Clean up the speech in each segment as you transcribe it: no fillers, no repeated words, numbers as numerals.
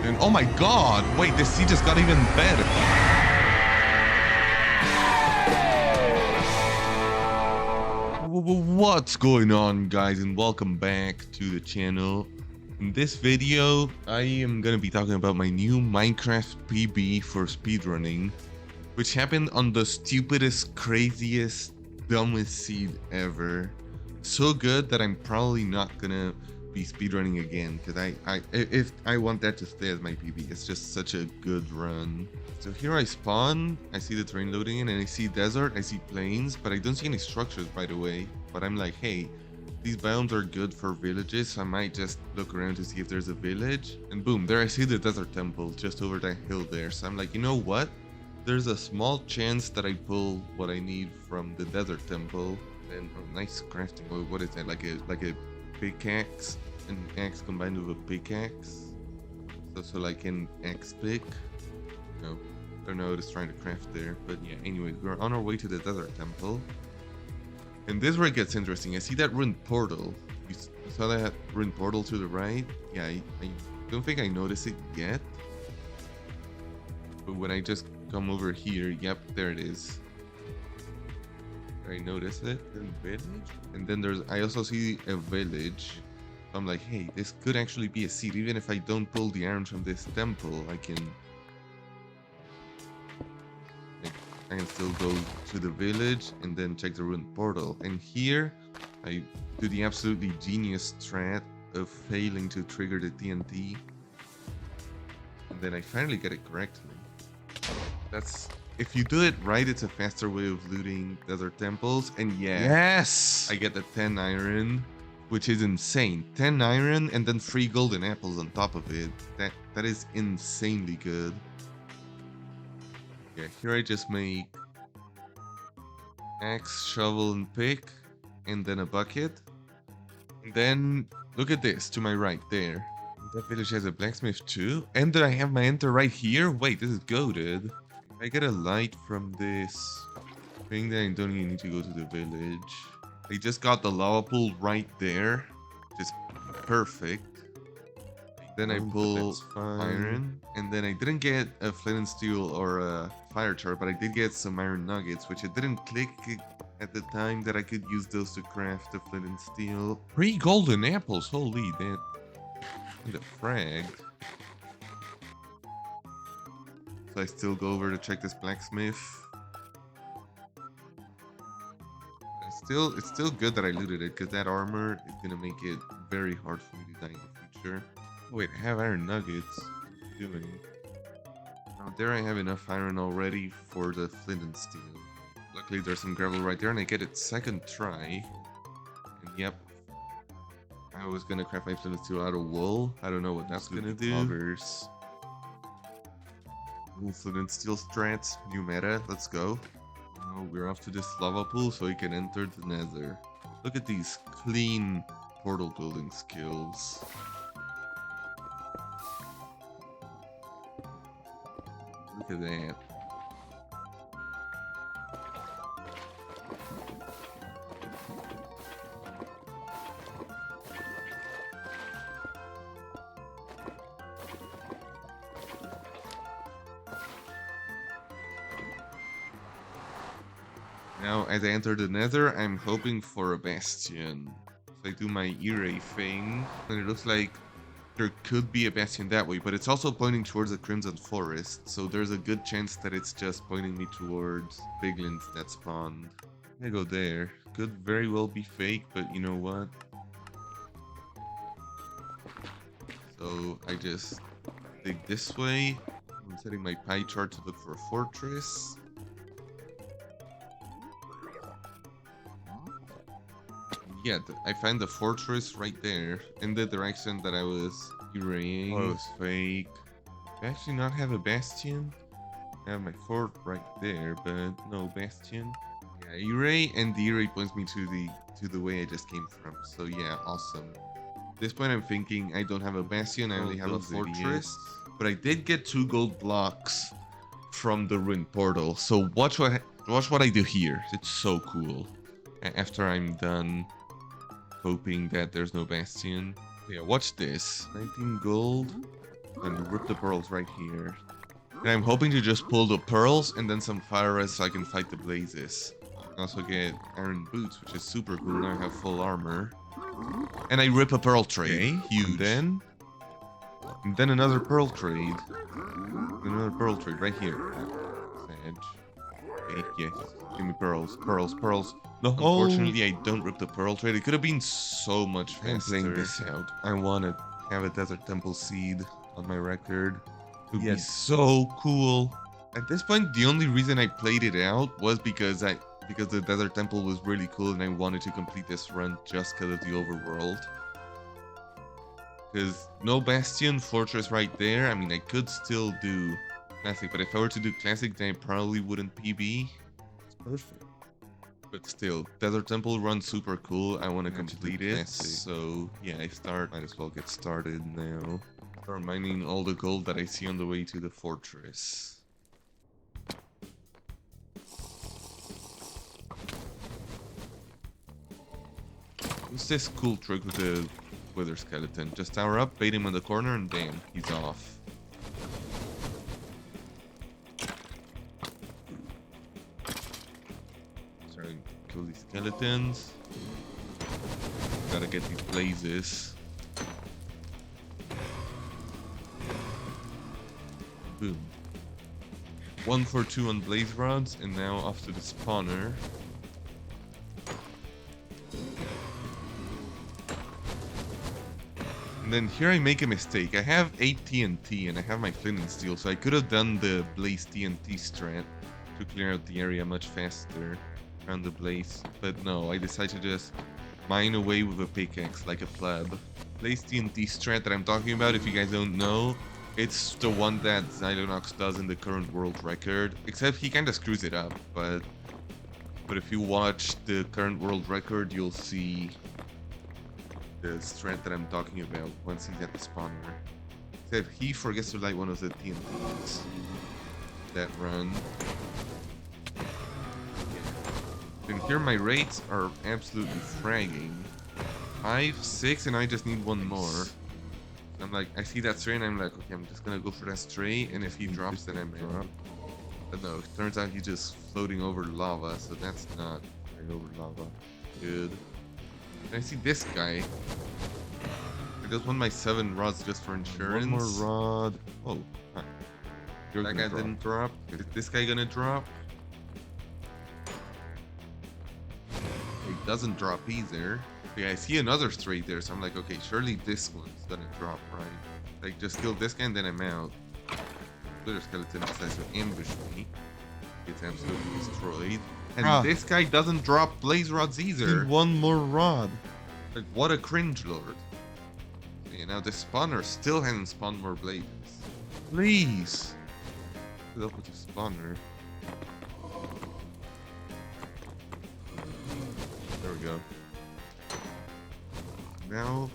And oh my god, wait, this sea just got even better. What's going on, guys, and welcome back to the channel. In this video, I am gonna be talking about my new Minecraft PB for speedrunning, which happened on the stupidest, craziest, dumbest seed ever. So good that I'm probably not gonna be speedrunning again, because if I want that to stay as my PB. It's just such a good run. So here I spawn, I see the terrain loading in, and I see desert, I see plains, but I don't see any structures, by the way. But I'm like, hey, these biomes are good for villages, so I might just look around to see if there's a village. And boom, there I see the desert temple just over that hill there. So I'm like, you know what? There's a small chance that I pull what I need from the desert temple. And oh, nice crafting. What is that? Like a pickaxe, an axe combined with a pickaxe. So like an axe pick. No, I don't know what it's trying to craft there, but yeah. Anyway, we're on our way to the desert temple, and this is where it gets interesting. I see that ruined portal. You saw that ruined portal to the right? Yeah, I don't think I noticed it yet, but when I just come over here, yep, there it is. I noticed it. Village, and then I also see a village. I'm like, hey, this could actually be a seed. Even if I don't pull the iron from this temple, I can still go to the village and then check the ruined portal. And here I do the absolutely genius strat of failing to trigger the TNT, and then I finally get it correctly. That's, if you do it right, it's a faster way of looting desert temples. And yeah, yes, I get the 10 iron, which is insane. 10 iron and then 3 golden apples on top of it. That is insanely good. Yeah, here I just make axe, shovel, and pick, and then a bucket. And then look at this to my right there. That village has a blacksmith too. And then I have my enter right here. Wait, this is goated. I get a light from this thing that I don't even need to go to the village. I just got the lava pool right there, which is perfect. Then I pull iron, and then I didn't get a flint and steel or a fire chart, but I did get some iron nuggets, which it didn't click at the time that I could use those to craft the flint and steel. 3 golden apples, holy that. And a frag. So I still go over to check this blacksmith. It's still good that I looted it, because that armor is gonna make it very hard for me to die in the future. Wait, I have iron nuggets. What are you doing? Now there I have enough iron already for the flint and steel. Luckily there's some gravel right there, and I get it second try. And yep, I was gonna craft my flint and steel out of wool. I don't know what that's gonna do. Others. Wool, flint and steel strats, new meta. Let's go. Now we're off to this lava pool so we can enter the nether. Look at these clean portal building skills. Look at that. Now, as I enter the nether, I'm hoping for a bastion. So I do my E-ray thing, and it looks like there could be a bastion that way, but it's also pointing towards the Crimson Forest, so there's a good chance that it's just pointing me towards piglins that spawned. I go there. Could very well be fake, but you know what? So I just dig this way. I'm setting my pie chart to look for a fortress. Yeah, I find the fortress right there in the direction that I was erasing. Oh, it's fake. I actually not have a bastion. I have my fort right there, but no bastion. Yeah, E-ray, and the E-ray points me to the way I just came from. So yeah, awesome. At this point I'm thinking I don't have a bastion, I only have a fortress. But I did get 2 gold blocks from the ruined portal. So watch what I do here. It's so cool. After I'm done hoping that there's no bastion. Yeah, watch this. 19 gold. And rip the pearls right here. And I'm hoping to just pull the pearls and then some fire res so I can fight the blazes. I also get iron boots, which is super cool. Now I have full armor. And I rip a pearl trade. Okay, huge. And then another pearl trade. Another pearl trade right here. Edge. Okay, yes. Give me pearls. Pearls, pearls. No. Unfortunately, I don't rip the pearl trade. It could have been so much faster. I'm playing this out. I want to have a desert temple seed on my record. It would be so cool. At this point, the only reason I played it out was because the desert temple was really cool and I wanted to complete this run just because of the overworld. Because no bastion, fortress right there. I mean, I could still do classic, but if I were to do classic, then I probably wouldn't PB. It's perfect. But still, desert temple run super cool. I want to complete it. So yeah, might as well get started now. Start mining all the gold that I see on the way to the fortress. What's this cool trick with the wither skeleton? Just tower up, bait him in the corner, and damn, he's off. Sorry, kill these skeletons. Gotta get these blazes. Boom. 1 for 2 on blaze rods, and now off to the spawner. And then here I make a mistake. I have 8 TNT and I have my flint and steel, so I could have done the blaze TNT strat to clear out the area much faster around the blaze. But no, I decided to just mine away with a pickaxe like a pleb. Blaze TNT strat that I'm talking about, if you guys don't know, it's the one that Xylonox does in the current world record, except he kind of screws it up, but if you watch the current world record, you'll see the strat that I'm talking about once he's at the spawner. Except he forgets to light one of the TNTs that run. And here my rates are absolutely fragging. 5, 6, and I just need one more. I'm like, I see that stray and I'm like, okay, I'm just gonna go for that stray, and if he drops, then I'm out. But no, it turns out he's just floating over lava, so that's not right over lava. Good. And I see this guy. I just want my 7 rods just for insurance. One more rod. Oh, huh. That guy didn't drop. Is this guy gonna drop? He doesn't drop either. Okay, I see another stray there, so I'm like, okay, surely this one's gonna drop, right? Like, just kill this guy and then I'm out. Wither skeleton decides to ambush me. Gets absolutely destroyed. And this guy doesn't drop blaze rods either. One more rod. Like, what a cringe lord. Okay, now the spawner still hasn't spawned more blazes. Please. Put up with the spawner. There we go. Now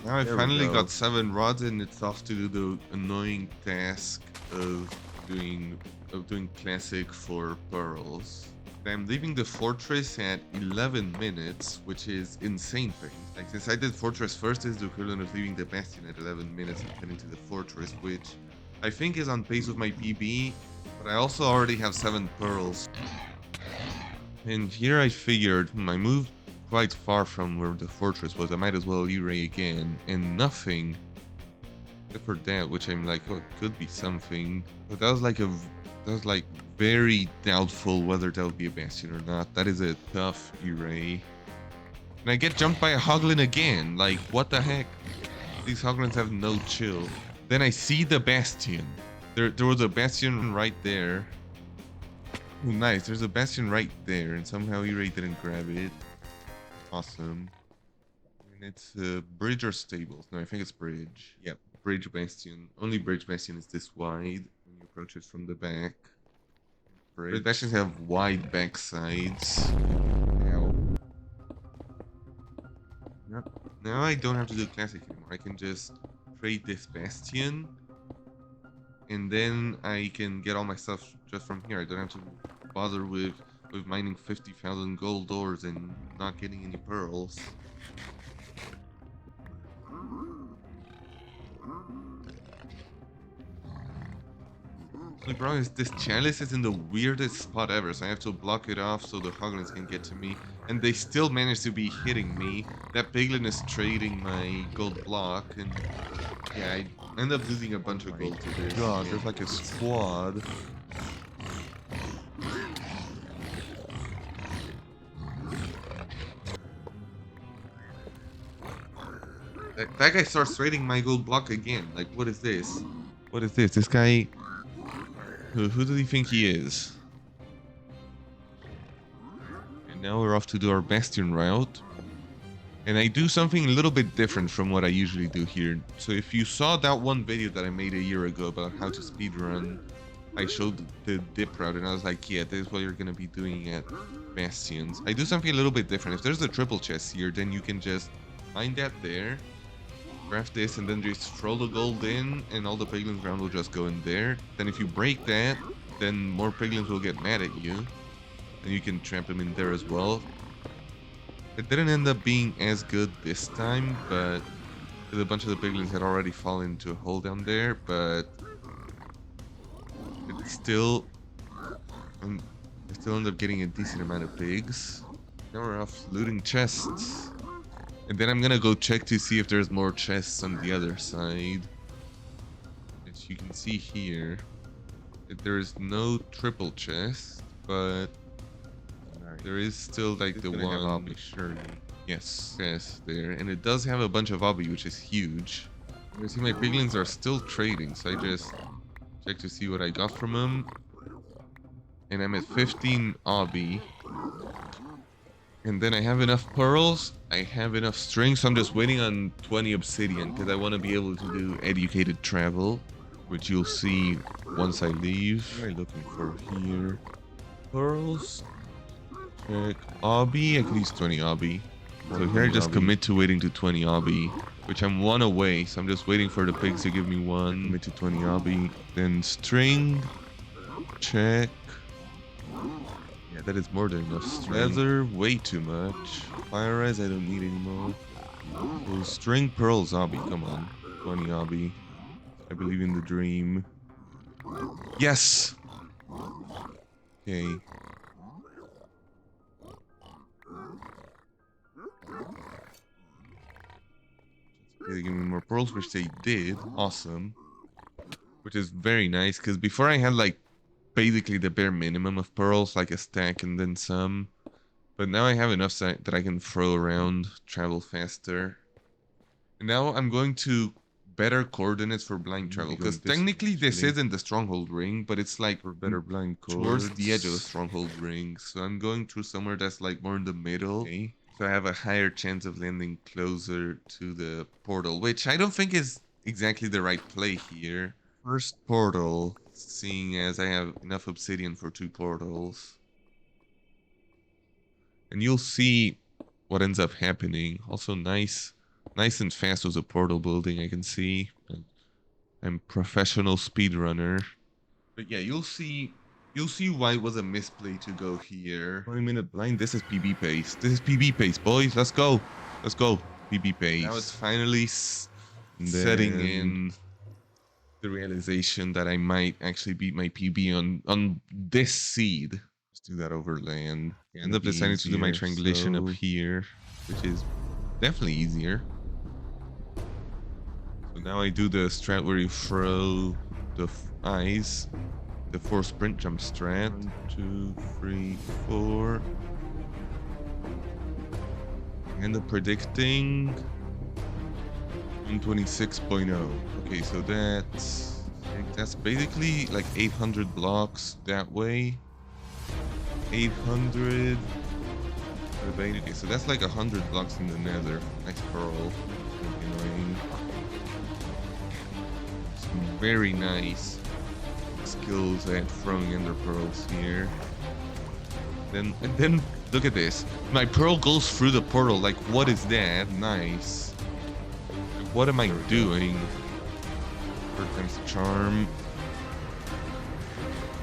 I finally got 7 rods, and it's off to do the annoying task of doing classic for pearls. I'm leaving the fortress at 11 minutes, which is insane for me. Like, since I did fortress first, is the equivalent of leaving the bastion at 11 minutes and heading to the fortress, which I think is on pace with my PB, but I also already have 7 pearls. And here I figured, I moved quite far from where the fortress was. I might as well E-ray again, and nothing except for that, which I'm like, oh, it could be something. But that was like very doubtful whether that would be a bastion or not. That is a tough E-ray. And I get jumped by a hoglin again. Like, what the heck? These hoglins have no chill. Then I see the bastion. There was a bastion right there. Oh, nice. There's a bastion right there, and somehow E-ray didn't grab it. Awesome. And it's bridge or stables? No, I think it's bridge. Yep, bridge bastion. Only bridge bastion is this wide when you approach it from the back. Bridge bastions have wide back sides. Now I don't have to do classic anymore. I can just trade this bastion, and then I can get all my stuff just from here. I don't have to bother with mining 50,000 gold ores and not getting any pearls. The problem is this chalice is in the weirdest spot ever, so I have to block it off so the hoglins can get to me. And they still manage to be hitting me. That piglin is trading my gold block, and yeah, I end up losing a bunch of gold to this. God, there's like a squad. That guy starts trading my gold block again. Like, what is this? What is this? This guy... Who does he think he is? And now we're off to do our bastion route. And I do something a little bit different from what I usually do here. So if you saw that one video that I made a year ago about how to speedrun, I showed the dip route and I was like, yeah, this is what you're going to be doing at bastions. I do something a little bit different. If there's a triple chest here, then you can just find that there. Craft this and then just throw the gold in and all the piglins around will just go in there. Then if you break that, then more piglins will get mad at you. And you can trap them in there as well. It didn't end up being as good this time, but a bunch of the piglins had already fallen into a hole down there, but it's still... I still end up getting a decent amount of pigs. Now we're off looting chests. And then I'm gonna go check to see if there's more chests on the other side. As you can see here, there is no triple chest, but there is still like the one. Yes, there, and it does have a bunch of obby, which is huge. You see, my piglins are still trading, so I just check to see what I got from them, and I'm at 15 obby. And then I have enough pearls, I have enough string, so I'm just waiting on 20 obsidian because I want to be able to do educated travel, which you'll see once I leave. What am I looking for here? Pearls. Check. Obby, I could use 20 obby. So here I just commit to waiting to 20 obby, which I'm one away, so I'm just waiting for the pigs to give me one. Commit to 20 obby. Then string. Check. That is more than enough. Leather, way too much. Fire eyes, I don't need anymore. Oh, string, pearls, obby, come on. 20 obby. I believe in the dream. Yes! Okay. They give me more pearls, which they did. Awesome. Which is very nice, because before I had like basically the bare minimum of pearls, like a stack and then some. But now I have enough that I can throw around, travel faster. And now I'm going to better coordinates for blind travel, because technically this isn't the stronghold ring, but it's like for better blind towards the edge of the stronghold ring. So I'm going through somewhere that's like more in the middle. Okay. So I have a higher chance of landing closer to the portal, which I don't think is exactly the right play here. First portal, seeing as I have enough obsidian for 2 portals. And you'll see what ends up happening. Also nice and fast was a portal building, I can see. I'm professional speedrunner. But yeah, you'll see why it was a misplay to go here. 20-minute blind, this is PB pace. This is PB pace, boys. Let's go. Let's go. PB pace. Now it's finally setting in the realization that I might actually beat my PB on this seed. Let's do that over land. I end up deciding to do my triangulation up here, which is definitely easier. So now I do the strat where you throw the eyes, the 4 sprint jump strat. 1, 2, 3, 4. I end up predicting 126.0. Okay, so that's basically like 800 blocks that way. 800. Okay, so that's like 100 blocks in the nether. Nice pearl. Annoying. Some very nice skills at throwing ender pearls here. And then look at this. My pearl goes through the portal. Like, what is that? Nice. What am I doing? 4 times charm.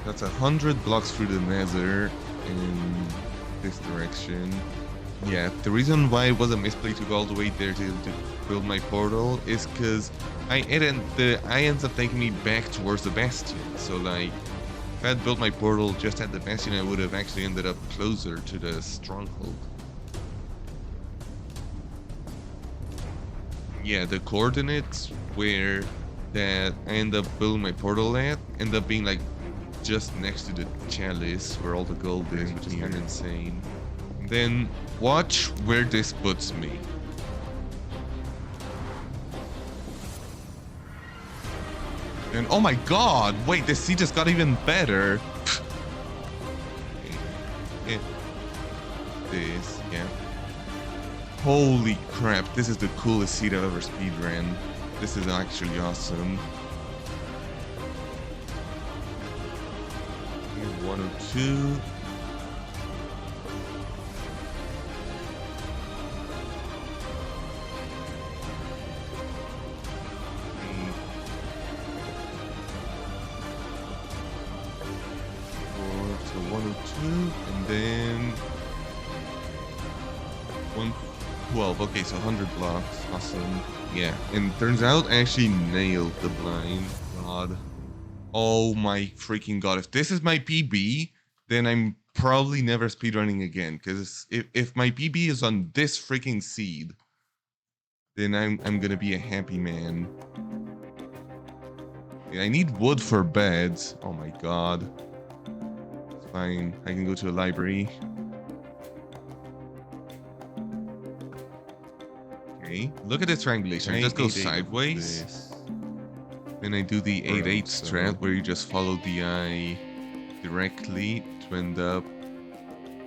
That's 100 blocks through the nether in this direction. Yeah, the reason why it was a misplay to go all the way there to build my portal is because I ends up taking me back towards the bastion. So like, if I had built my portal just at the bastion, I would have actually ended up closer to the stronghold. Yeah, the coordinates where that I end up building my portal at end up being like just next to the chalice where all the gold is, which is kind of insane. And then watch where this puts me. And oh my god, wait, this sea just got even better. This, yeah. Holy crap, this is the coolest seed I've ever speedran. This is actually awesome. 102. So 102, and then 112. Okay, so 100 blocks. Awesome. Yeah, and turns out I actually nailed the blind. God. Oh my freaking god. If this is my PB, then I'm probably never speedrunning again. Because if my PB is on this freaking seed, then I'm gonna be a happy man. Yeah, I need wood for beds. Oh my god. It's fine. I can go to a library. Okay. Look at this triangulation. It just goes sideways. Then I do the 8-8 strat where you just follow the eye directly to end up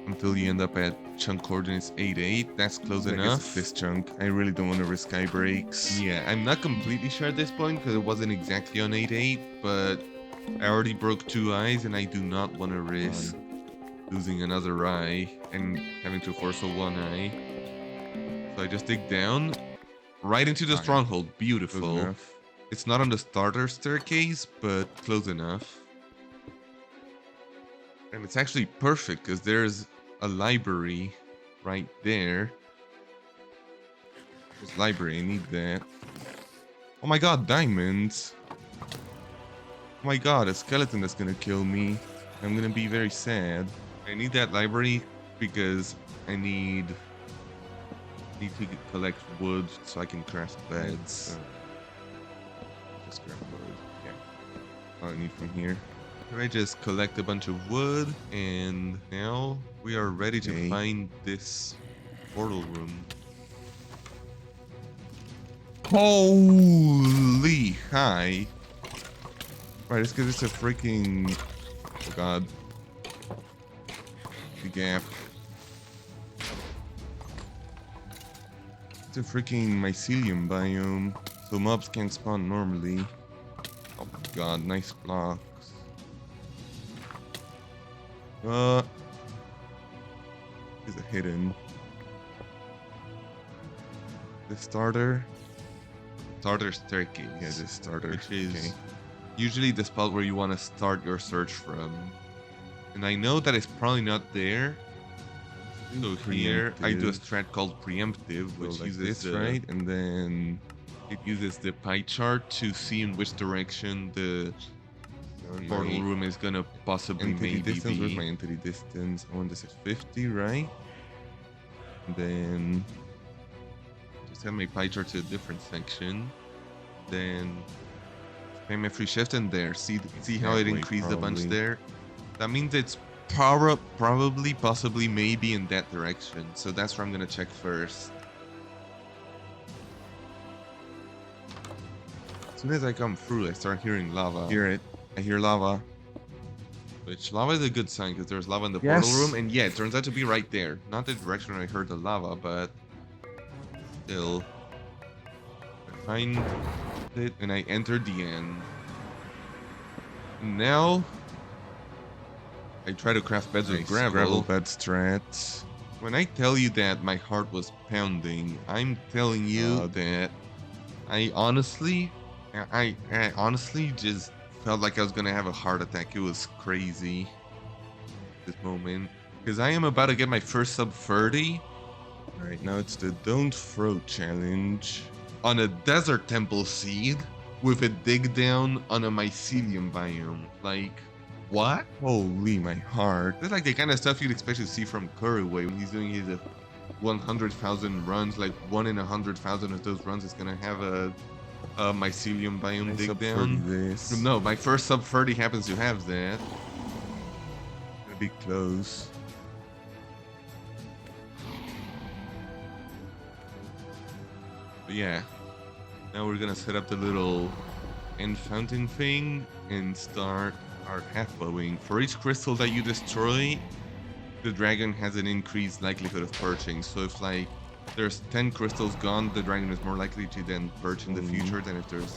until you end up at chunk coordinates 8-8. That's close enough. This chunk. I really don't want to risk eye breaks. Yeah, I'm not completely sure at this point because it wasn't exactly on 8-8, but I already broke 2 eyes and I do not want to risk losing another eye and having to force a 1 eye. So I just dig down right into the stronghold. Beautiful. It's not on the starter staircase, but close enough. And it's actually perfect because there's a library right there. There's library, I need that. Oh my god, diamonds. Oh my god, a skeleton that's gonna kill me. I'm gonna be very sad. I need that library because I need to collect wood so I can craft beds. Just grab wood. Yeah. All I need from here. I just collect a bunch of wood, and now we are ready to find this portal room. Holy hi! Right, let's get this a freaking. Oh god. The gap. It's a freaking mycelium biome, so mobs can't spawn normally. Oh my god, nice blocks. Is it hidden? The starter staircase. Yeah, the starter, which is usually the spot where you want to start your search from. And I know that it's probably not there. So here I do a strat called preemptive, which uses this, right? And then it uses the pie chart to see in which direction the portal room is gonna possibly maybe distance. Where's my entity distance? I want this at 50, right? And then just have my pie chart to a different section. Then pay my free shift in there. See how it increased a bunch there? That means it's probably, possibly, maybe in that direction. So that's where I'm gonna check first. As soon as I come through, I start hearing lava. I hear lava. Which lava is a good sign because there's lava in the portal room, and yeah, it turns out to be right there. Not the direction where I heard the lava, but still. I find it and I enter the end. And now I try to craft beds with gravel bed strats. When I tell you that my heart was pounding, I'm telling you that I honestly just felt like I was gonna have a heart attack. It was crazy this moment because I am about to get my first sub 30. All right, now it's the don't throw challenge. on a desert temple seed with a dig down on a mycelium biome. Like, what? Holy my heart. That's like the kind of stuff you'd expect to see from Kuruway when he's doing his 100,000 runs. Like 1 in 100,000 of those runs is gonna have a mycelium biome dig down. This. No, my first sub 30 happens to have that. Gonna be close. But yeah, now we're gonna set up the little end fountain thing and start our half-blowing. For each crystal that you destroy, the dragon has an increased likelihood of perching. So if like there's 10 crystals gone, the dragon is more likely to then perch in the future than if there's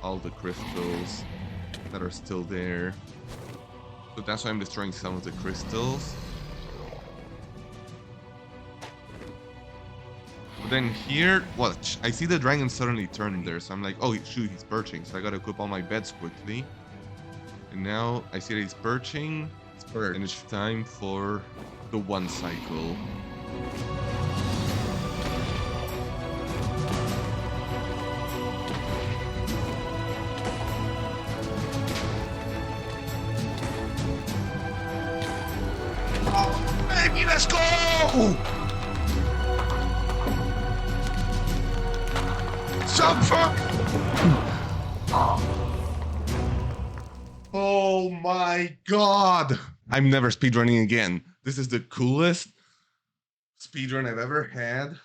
all the crystals that are still there. So that's why I'm destroying some of the crystals. But then here, watch, I see the dragon suddenly turn there, so I'm like, oh shoot, he's perching, so I gotta equip all my beds quickly. And now I see that he's perching, and it's time for the 1 cycle. Oh, baby, let's go! Oh my god! I'm never speedrunning again. This is the coolest speedrun I've ever had.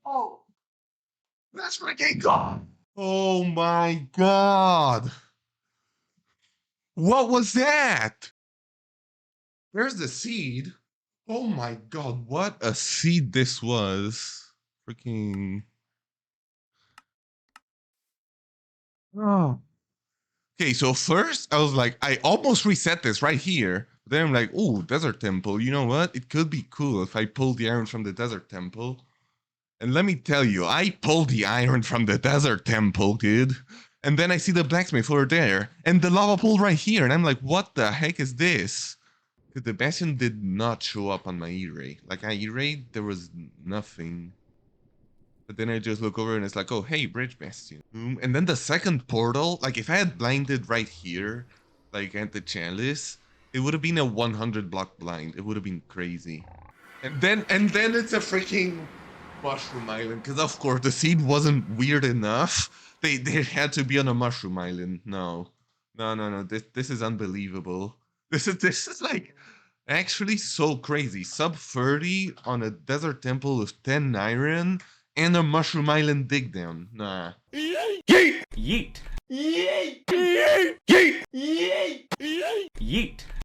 Oh, that's freaking god! Oh my god! What was that? There's the seed. Oh my god, what a seed this was. Freaking. Oh. Okay, so first I was like, I almost reset this right here. Then I'm like, ooh, desert temple. You know what? It could be cool if I pull the iron from the desert temple. And let me tell you, I pulled the iron from the desert temple, dude. And then I see the blacksmith over there, and the lava pool right here. And I'm like, what the heck is this? Because the bastion did not show up on my E-ray. Like, on E-ray, there was nothing. But then I just look over and it's like, oh, hey, bridge bastion. And then the second portal, like if I had blinded right here, like at the chalice, it would have been a 100 block blind. It would have been crazy. And then it's a freaking mushroom island. Because of course the seed wasn't weird enough. They had to be on a mushroom island. No. This is unbelievable. This is like actually so crazy. Sub 30 on a desert temple with 10 iron. And a mushroom island dig down. Nah. Yeet! Yeet! Yeet!